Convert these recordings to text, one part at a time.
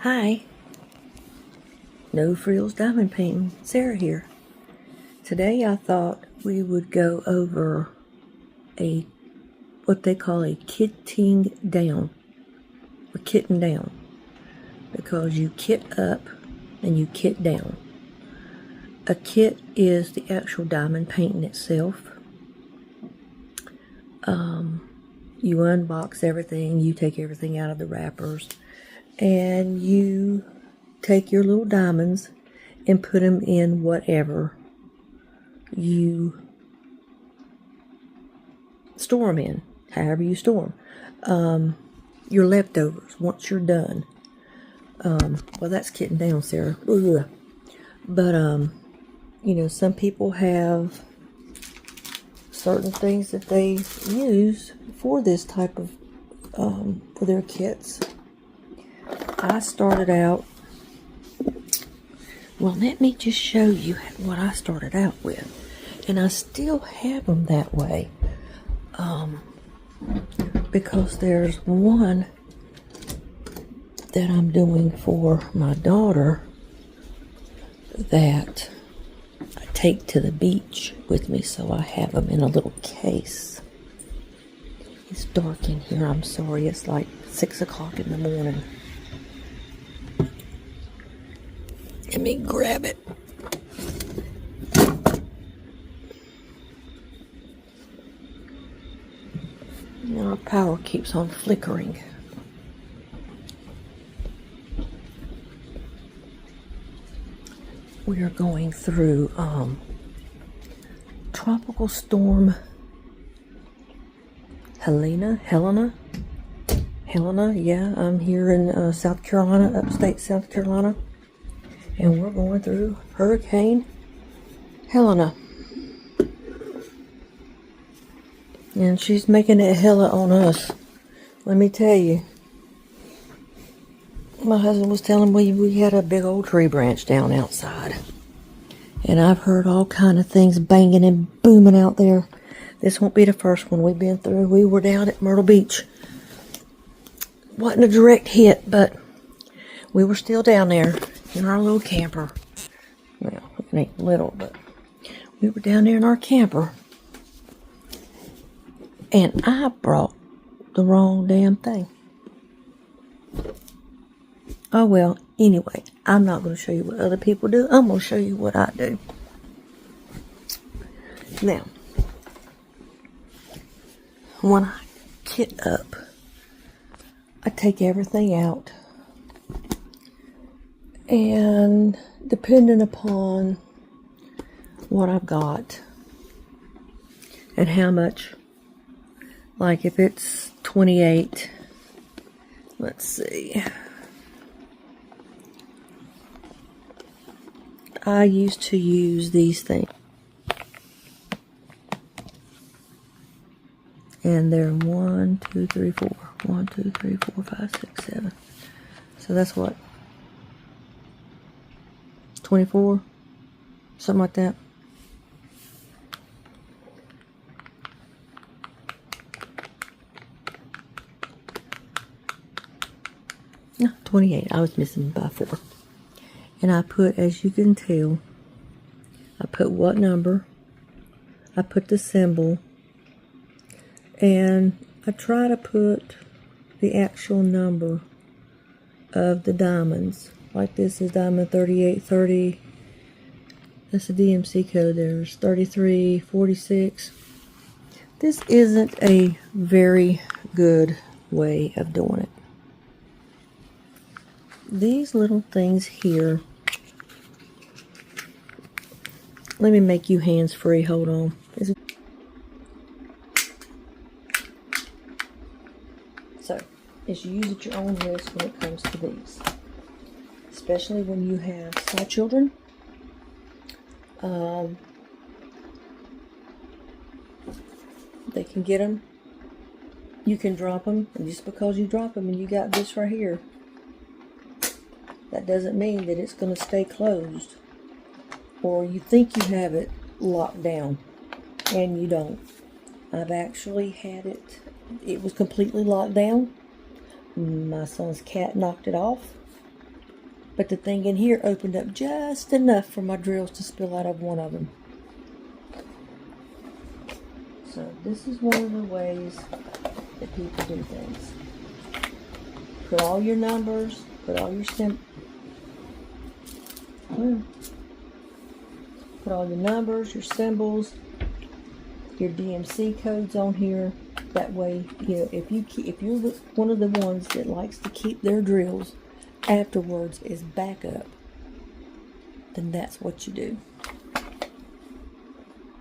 Hi, No Frills Diamond Painting, Sarah here. Today I thought we would go over what they call a kitting down, or kitten down, because you kit up and you kit down. A kit is the actual diamond painting itself. You unbox everything, you take everything out of the wrappers, and you take your little diamonds and put them in whatever you store them in, however you store them. Your leftovers, once you're done. Well, that's kitting down, Sarah. Ugh. But, some people have certain things that they use for this type of, for their kits. I started out, well, let me just show you what I started out with. And I still have them that way. Because there's one that I'm doing for my daughter that I take to the beach with me, so I have them in a little case. It's dark in here, I'm sorry, it's like 6 o'clock in the morning. Let me grab it. Our power keeps on flickering. We are going through Tropical Storm Helena, yeah, I'm here in South Carolina, upstate South Carolina, and we're going through Hurricane Helena. And she's making it hella on us. Let me tell you. My husband was telling me we had a big old tree branch down outside. And I've heard all kind of things banging and booming out there. This won't be the first one we've been through. We were down at Myrtle Beach. Wasn't a direct hit, but we were still down there in our little camper. Well, it ain't little, but we were down there in our camper. And I brought the wrong damn thing. Oh well, anyway, I'm not going to show you what other people do. I'm going to show you what I do. Now, when I kit up, I take everything out. And depending upon what I've got and how much, like if it's 28, let's see. I used to use these things. And they're 1, 2, 3, 4. 1, 2, 3, 4, 5, 6, 7. So that's what? 24? Something like that. No, 28. I was missing by 4. And I put, as you can tell, I put what number, I put the symbol, and I try to put the actual number of the diamonds. Like this is diamond 3830. That's the DMC code. There's 3346. This isn't a very good way of doing it. These little things here, let me make you hands-free, hold on. So, is you use at your own risk when it comes to these. Especially when you have small children. They can get them. You can drop them. And just because you drop them and you got this right here, that doesn't mean that it's going to stay closed. Or you think you have it locked down. And you don't. I've actually had it. It was completely locked down. My son's cat knocked it off. But the thing in here opened up just enough for my drills to spill out of one of them. So this is one of the ways that people do things. Put all your numbers, put all your put all your numbers, your symbols, your DMC codes on here. That way, you know, if you're one of the ones that likes to keep their drills afterwards as backup, then that's what you do.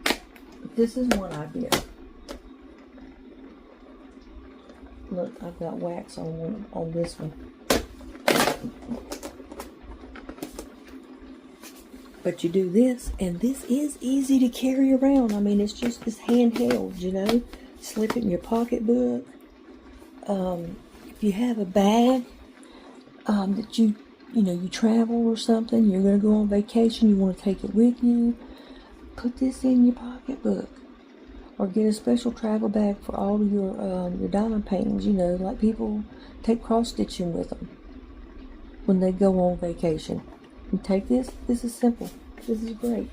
But this is one idea. Look, I've got wax on this one. But you do this, and this is easy to carry around. I mean, it's just this handheld, you know. Slip it in your pocketbook. If you have a bag that you travel or something, you're going to go on vacation, you want to take it with you, put this in your pocketbook. Or get a special travel bag for all of your diamond paintings, you know, like people take cross stitching with them when they go on vacation. And take this. This is simple. This is great.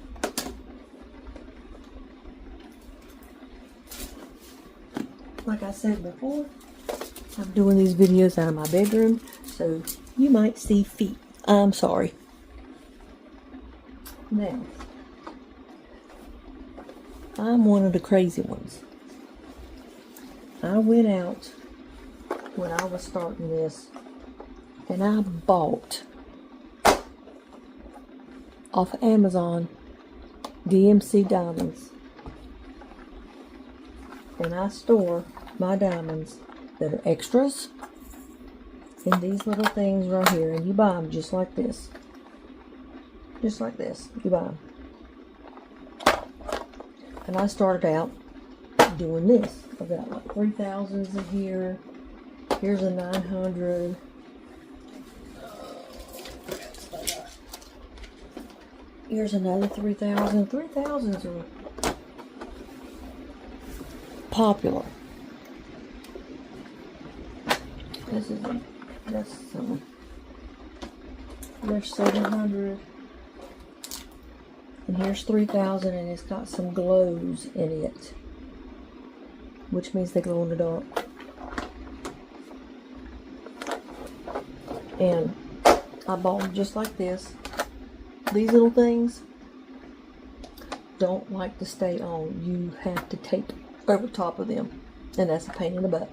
Like I said before, I'm doing these videos out of my bedroom, so you might see feet. I'm sorry. Now, I'm one of the crazy ones. I went out when I was starting this, and I bought off of Amazon DMC diamonds. And I store my diamonds that are extras in these little things right here. And you buy them just like this. Just like this. You buy them. And I started out doing this. I've got like 3,000s in here. Here's a 900. Here's another 3,000. 3,000s are popular. That's some. There's 700. And here's 3,000, and it's got some glows in it, which means they glow in the dark. And I bought them just like this. These little things don't like to stay on. You have to tape over top of them, and that's a pain in the butt.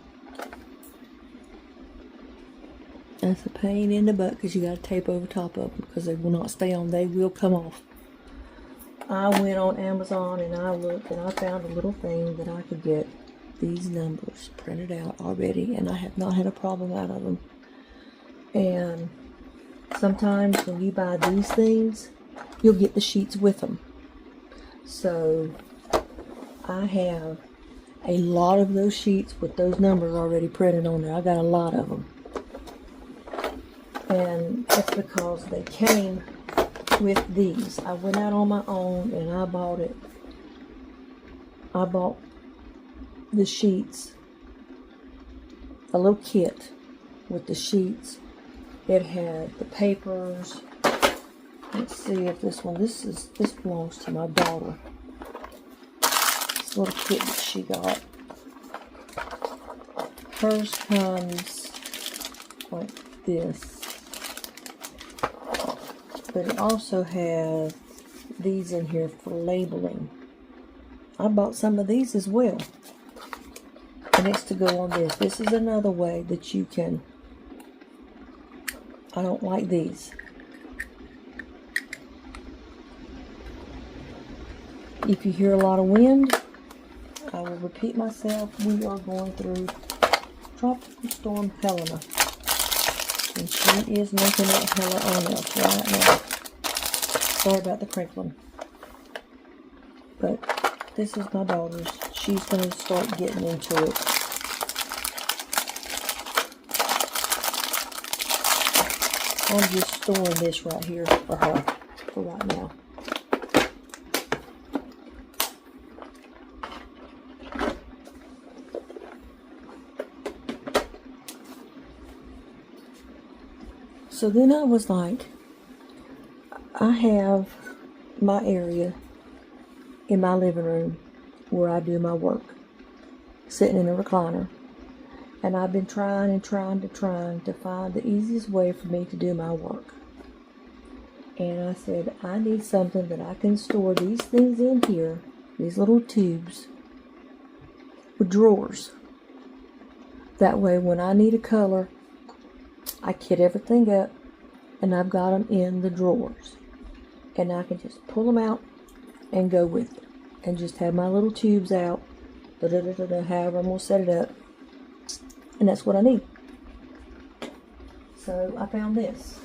That's a pain in the butt because you got to tape over top of them because they will not stay on. They will come off. I went on Amazon and I looked and I found a little thing that I could get these numbers printed out already, and I have not had a problem out of them. And sometimes when you buy these things, you'll get the sheets with them. So I have a lot of those sheets with those numbers already printed on there. I got a lot of them. And that's because they came with these. I went out on my own and I bought it. I bought the sheets, a little kit with the sheets. It had the papers. Let's see if this belongs to my daughter. This little kit that she got. Hers comes like this. But it also has these in here for labeling. I bought some of these as well. And it's to go on this. This is another way that you can. I don't like these. If you hear a lot of wind, I will repeat myself. We are going through Tropical Storm Helena. And she is making it hella on us right now. Sorry about the crinkling. But this is my daughter's. She's going to start getting into it. I'm just storing this right here for her for right now. So then I was like, I have my area in my living room where I do my work, sitting in a recliner. And I've been trying to find the easiest way for me to do my work. And I said, I need something that I can store these things in here, these little tubes, with drawers. That way when I need a color, I kit everything up and I've got them in the drawers. And I can just pull them out and go with it. And just have my little tubes out, however I'm going to set it up. And that's what I need. So I found this.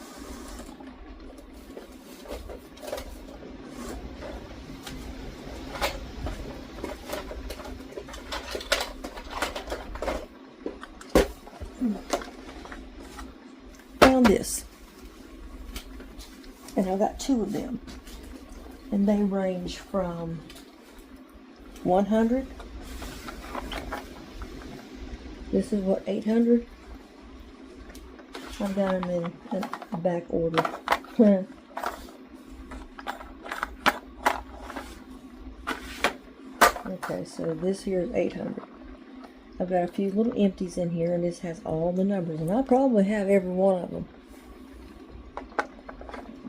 Found this. And I got 2 of them. And they range from 100. This is what, 800? I've got them in a back order. Okay, so this here is 800. I've got a few little empties in here, and this has all the numbers. And I probably have every one of them.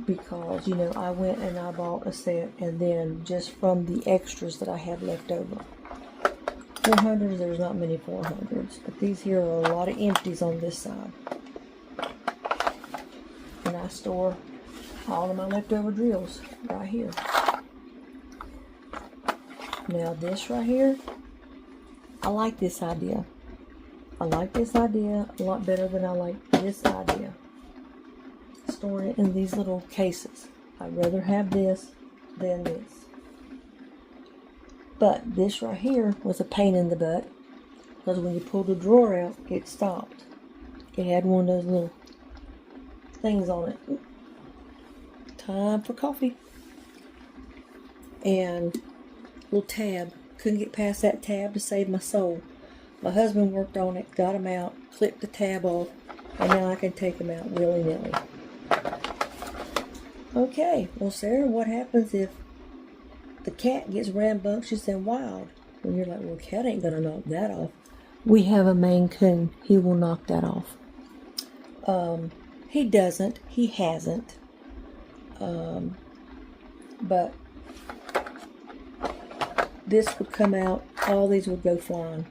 Because, you know, I went and I bought a set, and then just from the extras that I had left over. 400s, there's not many 400s, but these here are a lot of empties on this side. And I store all of my leftover drills right here. Now this right here, I like this idea. I like this idea a lot better than I like this idea. Storing it in these little cases. I'd rather have this than this. But this right here was a pain in the butt, because when you pulled the drawer out, it stopped. It had one of those little things on it. Ooh. Time for coffee. And little tab. Couldn't get past that tab to save my soul. My husband worked on it, got them out, clipped the tab off, and now I can take them out willy-nilly. Okay, well Sarah, what happens if the cat gets rambunctious and wild? And you're like, well, cat ain't gonna knock that off. We have a Maine Coon. He will knock that off. He doesn't. He hasn't. But this would come out. All these would go flying.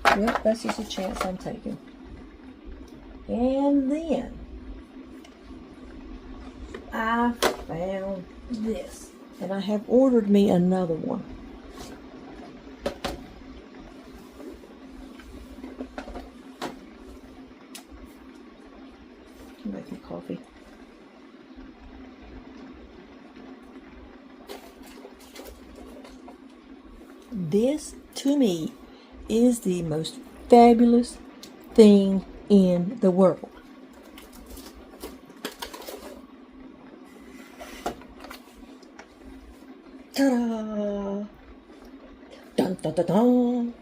Well, that's just a chance I'm taking. And then I found this. And I have ordered me another one. Make your coffee. This, to me, is the most fabulous thing in the world. Ta-da! Dun, dun, dun, dun.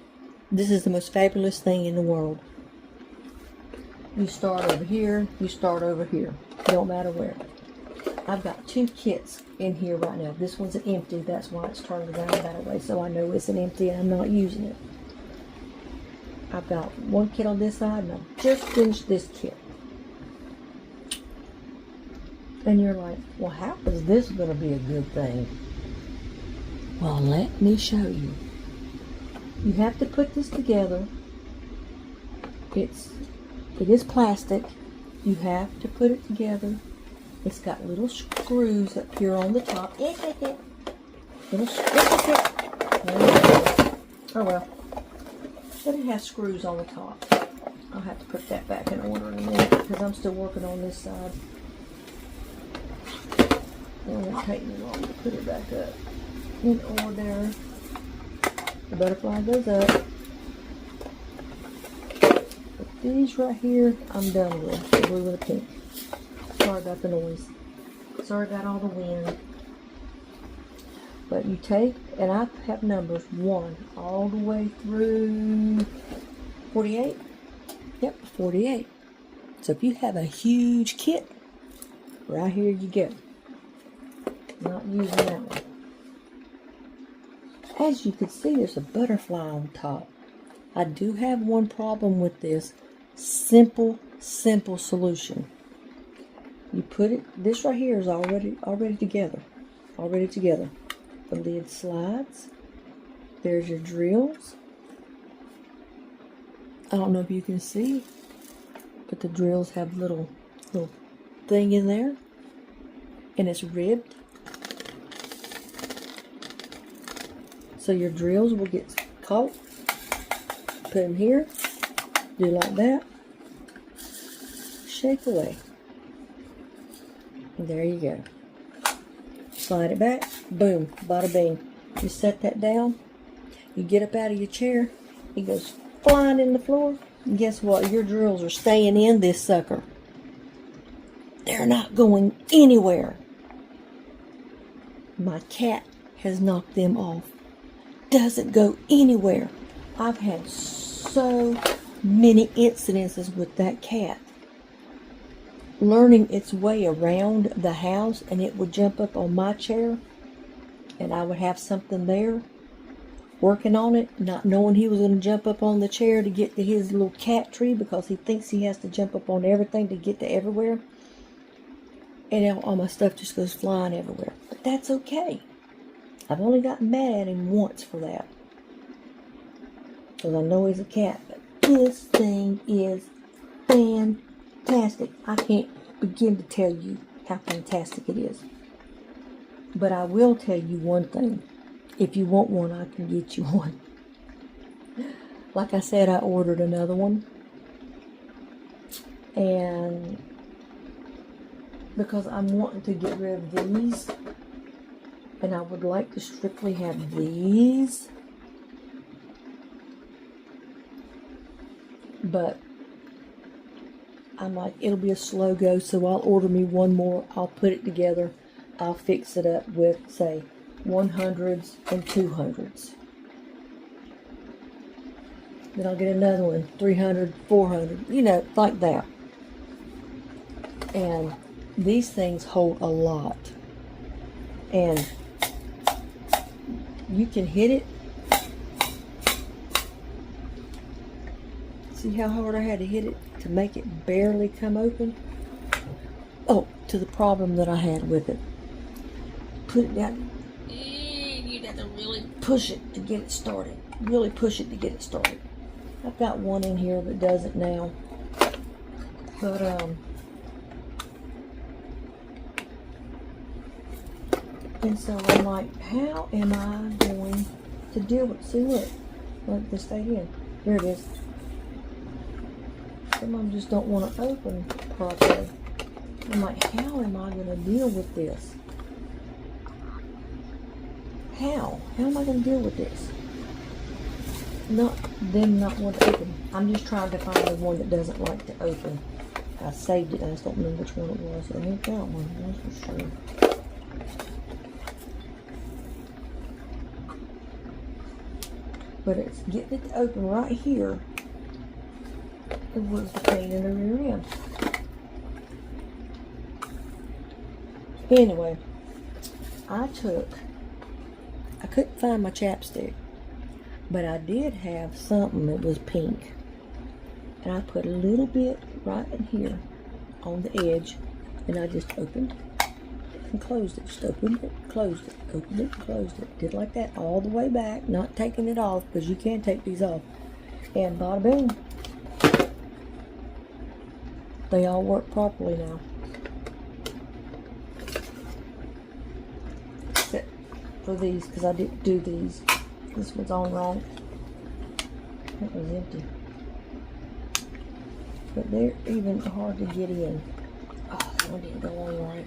This is the most fabulous thing in the world. You start over here, you start over here. Don't matter where. I've got 2 kits in here right now. This one's an empty, that's why it's turned around that way, so I know it's an empty and I'm not using it. I've got 1 kit on this side, and I've just finished this kit. And you're like, well, how is this going to be a good thing? Well, let me show you. You have to put this together. It is plastic. You have to put it together. It's got little screws up here on the top. Little screws. Oh well. But it has screws on the top. I'll have to put that back in order in a minute because I'm still working on this side. It won't take me long to put it back up in order. The butterfly goes up. But these right here, I'm done with. The blue and the pink. Sorry about the noise. Sorry about all the wind. But you take, and I have numbers 1 all the way through 48. Yep, 48. So if you have a huge kit, right here you go. Not using that one. As you can see, there's a butterfly on top. I do have one problem with this. Simple solution. You put it, this right here is already together. Already together. The lid slides. There's your drills. I don't know if you can see, but the drills have little thing in there. And it's ribbed. So your drills will get caught. Put them here. Do like that. Shake away. And there you go. Slide it back. Boom. Bada bing. You set that down. You get up out of your chair. It goes flying in the floor. And guess what? Your drills are staying in this sucker. They're not going anywhere. My cat has knocked them off. Doesn't go anywhere. I've had so many incidences with that cat. Learning its way around the house, and it would jump up on my chair and I would have something there working on it, not knowing he was going to jump up on the chair to get to his little cat tree because he thinks he has to jump up on everything to get to everywhere. And all my stuff just goes flying everywhere. But that's okay. I've only gotten mad at him once for that. Because I know he's a cat. But this thing is fantastic. I can't begin to tell you how fantastic it is. But I will tell you one thing. If you want one, I can get you one. Like I said, I ordered another one. And because I'm wanting to get rid of these, and I would like to strictly have these. But I'm like, it'll be a slow go, so I'll order me one more. I'll put it together. I'll fix it up with, say, 100s and 200s. Then I'll get another one, 300, 400, you know, like that. And these things hold a lot. And you can hit it. See how hard I had to hit it to make it barely come open? Oh, to the problem that I had with it. Put it down. You'd have to really push it to get it started. Really push it to get it started. I've got one in here that does it now. But, and so I'm like, how am I going to deal with, see look, let this stay in. There it is. Some of them just don't want to open properly. I'm like, how am I going to deal with this? How? How am I going to deal with this? Not want to open. I'm just trying to find the one that doesn't like to open. I saved it. I just don't remember which one it was. I ain't got one. That's for sure. But it's getting it to open right here. It was the pain in the rear end. Anyway, I couldn't find my chapstick, but I did have something that was pink. And I put a little bit right in here on the edge, and I just opened and closed it. Just opened it, closed it, opened it, closed it. Did like that all the way back, not taking it off, because you can take these off. And bada boom. They all work properly now. Except for these, because I didn't do these. This one's on wrong. That was empty. But they're even hard to get in. Oh, that one didn't go on right.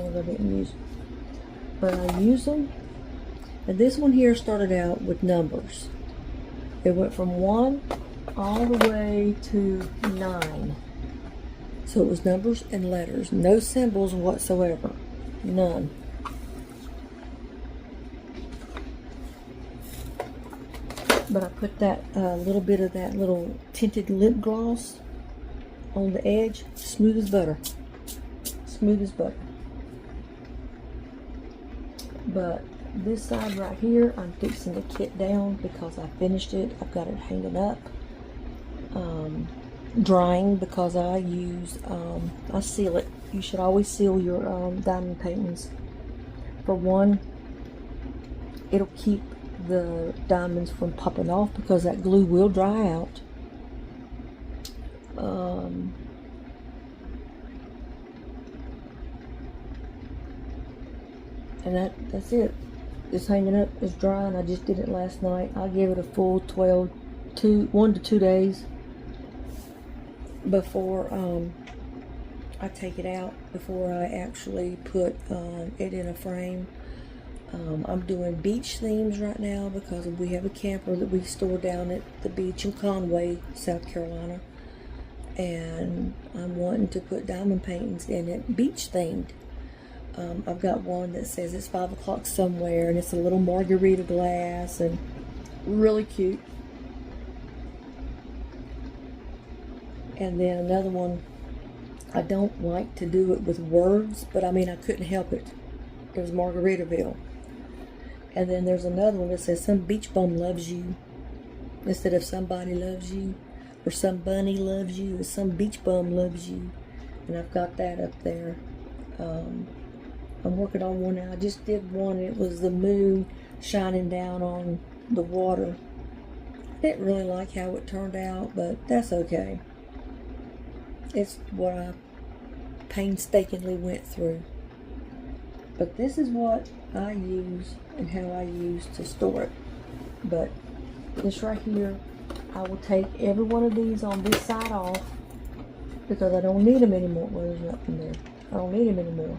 I didn't use, but I use them. And this one here started out with numbers. It went from 1 all the way to 9. So it was numbers and letters, no symbols whatsoever, none. But I put that little bit of that little tinted lip gloss on the edge, smooth as butter. Smooth as butter. But this side right here, I'm fixing to kit down because I finished it. I've got it hanging up, drying, because I use, I seal it. You should always seal your diamond paintings. For one, it'll keep the diamonds from popping off because that glue will dry out. And that's it. It's hanging up, it's drying. I just did it last night. I'll give it a full 1 to 2 days before I take it out, before I actually put it in a frame. I'm doing beach themes right now because we have a camper that we store down at the beach in Conway, South Carolina, and I'm wanting to put diamond paintings in it, beach themed. I've got one that says it's 5 o'clock somewhere, and it's a little margarita glass, and really cute. And then another one, I don't like to do it with words, but I mean, I couldn't help it. It was Margaritaville. And then there's another one that says some beach bum loves you, instead of somebody loves you, or some bunny loves you, or some beach bum loves you. And I've got that up there. I'm working on one now. I just did one. It was the moon shining down on the water. I didn't really like how it turned out, but that's okay. It's what I painstakingly went through. But this is what I use and how I use to store it. But this right here, I will take every one of these on this side off because I don't need them anymore. Well, there's nothing there. I don't need them anymore.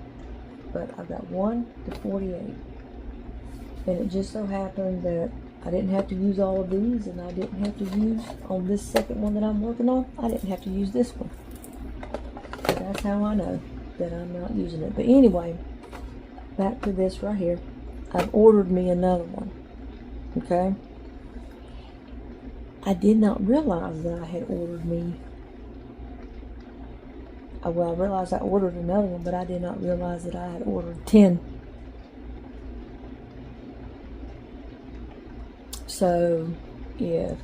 But I've got 1 to 48. And it just so happened that I didn't have to use all of these, and I didn't have to use, on this second one that I'm working on, I didn't have to use this one. So that's how I know that I'm not using it. But anyway, back to this right here. I've ordered me another one. Okay? I did not realize that I had ordered me. Well, I realized I ordered another one, but I did not realize that I had ordered 10. So, if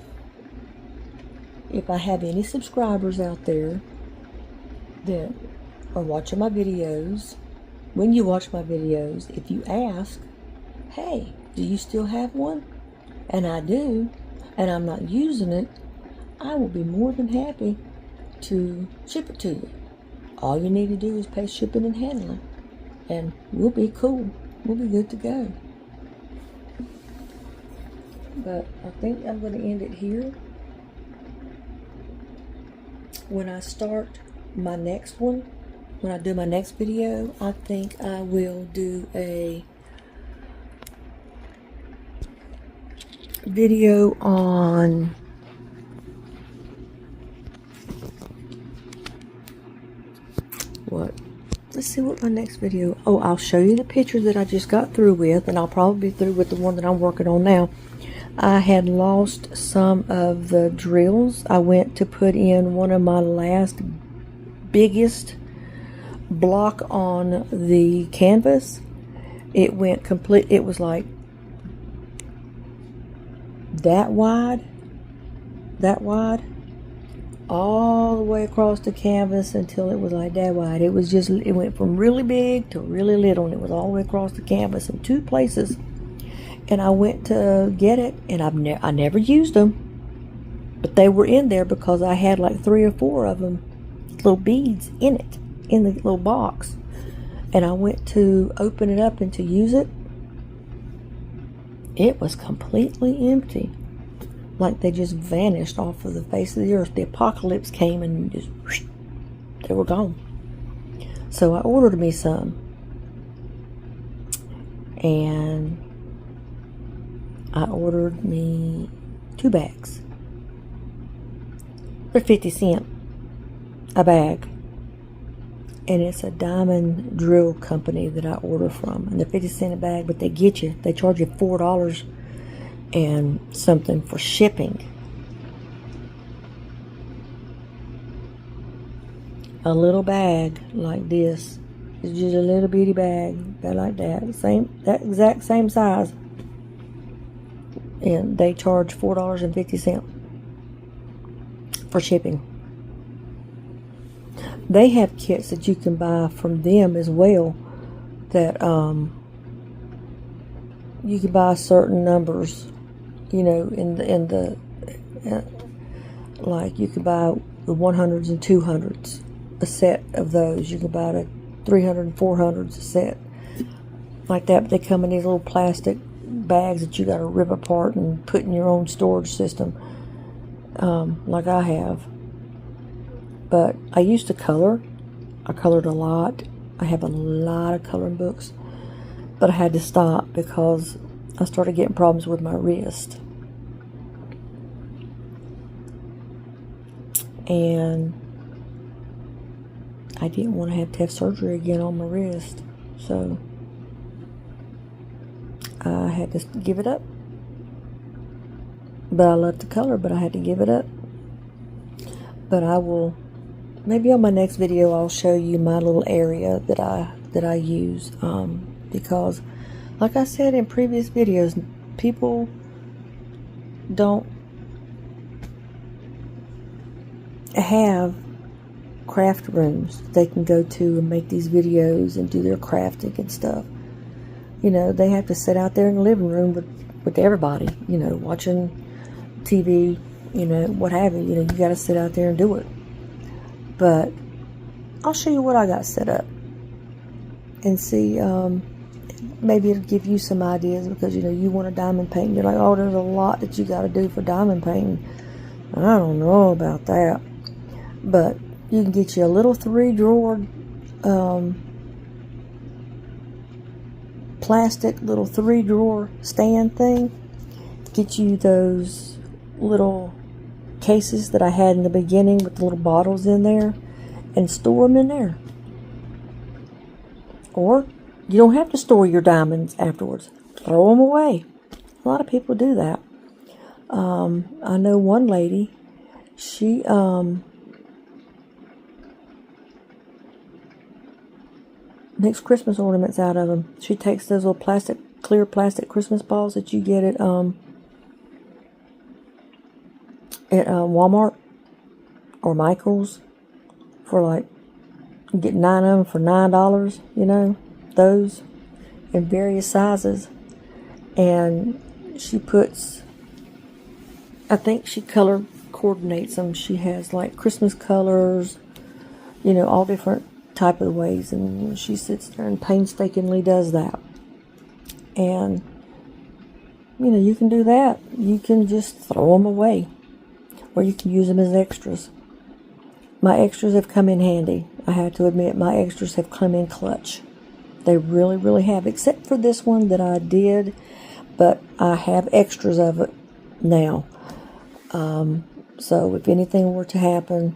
I have any subscribers out there that are watching my videos, when you watch my videos, if you ask, hey, do you still have one? And I do, and I'm not using it, I will be more than happy to ship it to you. All you need to do is pay shipping and handling, and we'll be cool. We'll be good to go. But I think I'm going to end it here. When I start my next one, when I do my next video, I think I will do a video on let's see what my next video, I'll show you the picture that I just got through with, and I'll probably be through with the one that I'm working on now. I had lost some of the drills. I went to put in one of my last biggest block on the canvas. It went complete, it was like that wide, all the way across the canvas until it was like that wide. It went from really big to really little, and it was all the way across the canvas in 2 places. And I went to get it, and I never used them, but they were in there because I had like 3 or 4 of them, little beads in it, in the little box. And I went to open it up and to use it. It was completely empty. Like they just vanished off of the face of the earth. The apocalypse came and just whoosh, they were gone. So I ordered me some, and I ordered me 2 bags. They're 50 cents a bag, and it's a diamond drill company that I order from, and they're 50 cents a bag, but they charge you $4 and something for shipping. A little bag like this. It's just a little bitty bag, about like that. That exact same size. And they charge $4.50 for shipping. They have kits that you can buy from them as well, that you can buy certain numbers, in the like you can buy the 100s and 200s, a set of those. You can buy the 300 and 400s a set like that, but they come in these little plastic bags that you got to rip apart and put in your own storage system, like I have. But I used to color. I colored a lot. I have a lot of coloring books, but I had to stop because I started getting problems with my wrist. And I didn't want to have surgery again on my wrist. So I had to give it up. But I love to color, but I had to give it up. But I will, maybe on my next video, I'll show you my little area that I use. Because, like I said in previous videos, people don't have craft rooms they can go to and make these videos and do their crafting and stuff. They have to sit out there in the living room with everybody, watching TV, what have you. You got to sit out there and do it. But I'll show you what I got set up and see, maybe it'll give you some ideas, because, you want a diamond paint. You're like, oh, there's a lot that you got to do for diamond painting. I don't know about that. But you can get you a little 3-drawer plastic little 3-drawer stand thing. Get you those little cases that I had in the beginning with the little bottles in there, and store them in there. Or you don't have to store your diamonds afterwards. Throw them away. A lot of people do that. I know one lady, she makes Christmas ornaments out of them. She takes those little clear plastic Christmas balls that you get at Walmart or Michael's for like, you get 9 of them for $9, those in various sizes. And she puts, I think she color coordinates them. She has like Christmas colors, all different type of ways, and she sits there and painstakingly does that. And you can do that. You can just throw them away, or you can use them as extras. My extras have come in handy. I have to admit, my extras have come in clutch. They really, really have, except for this one that I did, but I have extras of it now. So if anything were to happen,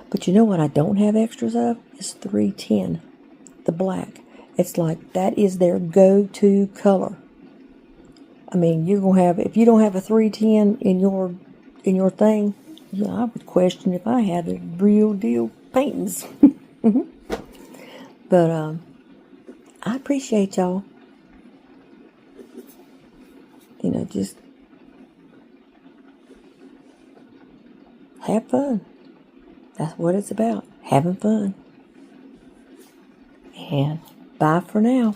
but you know what I don't have extras of? It's 310, the black. It's like, that is their go-to color. I mean, you're gonna have, if you don't have a 310 in your thing, I would question if I had a real deal paintings. But I appreciate y'all. Just have fun. That's what it's about, having fun. And bye for now.